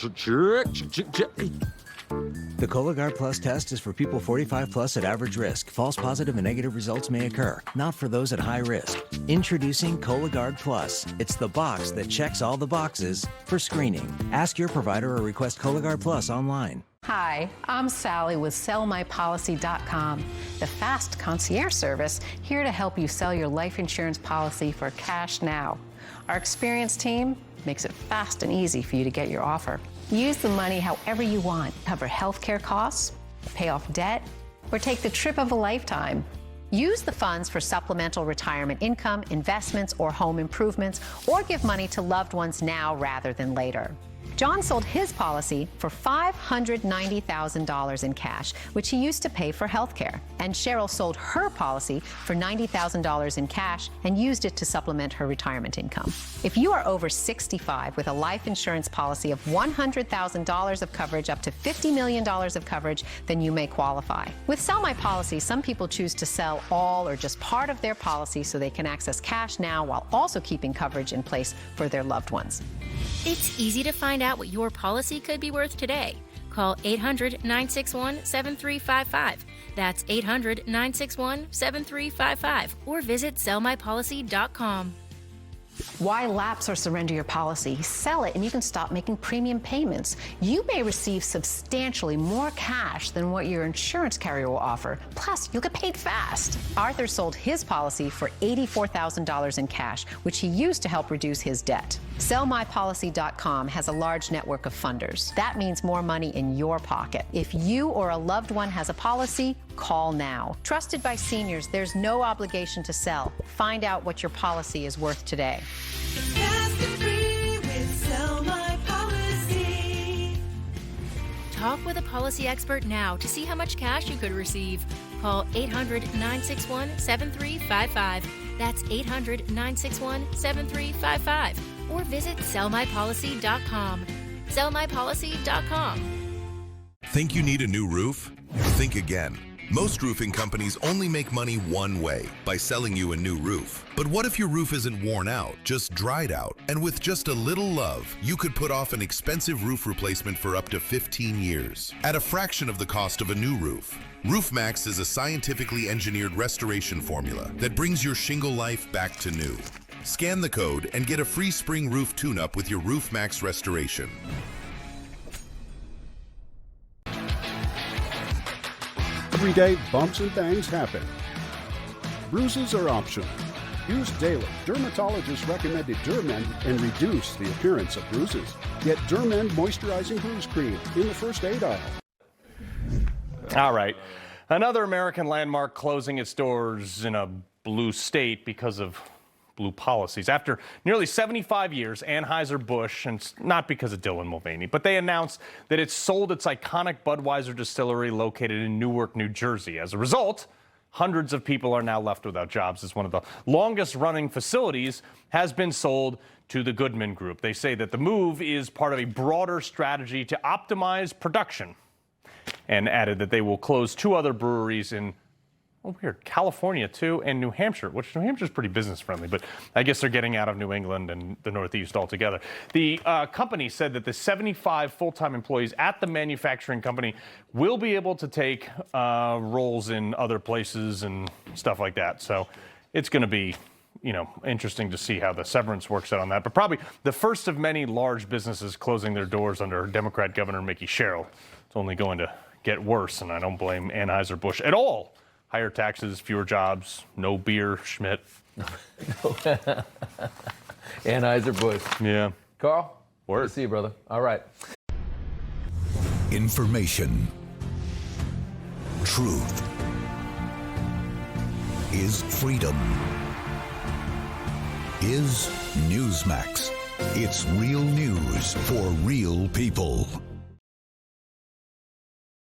The Cologuard Plus test is for people 45 plus at average risk. False positive and negative results may occur, not for those at high risk. Introducing Cologuard Plus. It's the box that checks all the boxes for screening. Ask your provider or request Cologuard Plus online. Hi, I'm Sally with SellMyPolicy.com, the fast concierge service here to help you sell your life insurance policy for cash now. Our experienced team makes it fast and easy for you to get your offer. Use the money however you want. Cover healthcare costs, pay off debt, or take the trip of a lifetime. Use the funds for supplemental retirement income, investments, or home improvements, or give money to loved ones now rather than later. John sold his policy for $590,000 in cash, which he used to pay for health care. And Cheryl sold her policy for $90,000 in cash and used it to supplement her retirement income. If you are over 65 with a life insurance policy of $100,000 of coverage up to $50 million of coverage, then you may qualify. With Sell My Policy, some people choose to sell all or just part of their policy so they can access cash now while also keeping coverage in place for their loved ones. It's easy to find out what your policy could be worth today. Call 800-961-7355. That's 800-961-7355. Or visit sellmypolicy.com. Why lapse or surrender your policy? Sell it and you can stop making premium payments. You may receive substantially more cash than what your insurance carrier will offer. Plus, you'll get paid fast. Arthur sold his policy for $84,000 in cash, which he used to help reduce his debt. SellMyPolicy.com has a large network of funders. That means more money in your pocket. If you or a loved one has a policy, call now. Trusted by seniors, there's no obligation to sell. Find out what your policy is worth today. Talk with a policy expert now to see how much cash you could receive. Call 800-961-7355. That's 800-961-7355. Or visit sellmypolicy.com. Sellmypolicy.com. Think you need a new roof? Think again. Most roofing companies only make money one way, by selling you a new roof. But what if your roof isn't worn out, just dried out? And with just a little love, you could put off an expensive roof replacement for up to 15 years, at a fraction of the cost of a new roof. Roofmax is a scientifically engineered restoration formula that brings your shingle life back to new. Scan the code and get a free spring roof tune-up with your Roofmax restoration. Every day, bumps and bangs happen. Bruises are optional. Use daily dermatologist recommended Dermend and reduce the appearance of bruises. Get Dermend Moisturizing Bruise Cream in the first aid aisle. All right. Another American landmark closing its doors in a blue state because of blue policies. After nearly 75 years, Anheuser-Busch, and not because of Dylan Mulvaney, but they announced that it sold its iconic Budweiser distillery located in Newark, New Jersey. As a result, hundreds of people are now left without jobs, as one of the longest-running facilities has been sold to the Goodman Group. They say that the move is part of a broader strategy to optimize production, and added that they will close 2 other breweries in California, too, and New Hampshire, which New Hampshire is pretty business-friendly, but I guess they're getting out of New England and the Northeast altogether. The company said that the 75 full-time employees at the manufacturing company will be able to take roles in other places and stuff like that. So it's going to be, interesting to see how the severance works out on that. But probably the first of many large businesses closing their doors under Democrat Governor Mickey Sherrill. It's only going to get worse, and I don't blame Anheuser-Busch at all. Higher taxes, fewer jobs, no beer, Schmidt. Anheuser-Busch. Yeah. Carl? Word. Good to see you, brother. All right. Information. Truth. Is freedom. Is Newsmax. It's real news for real people.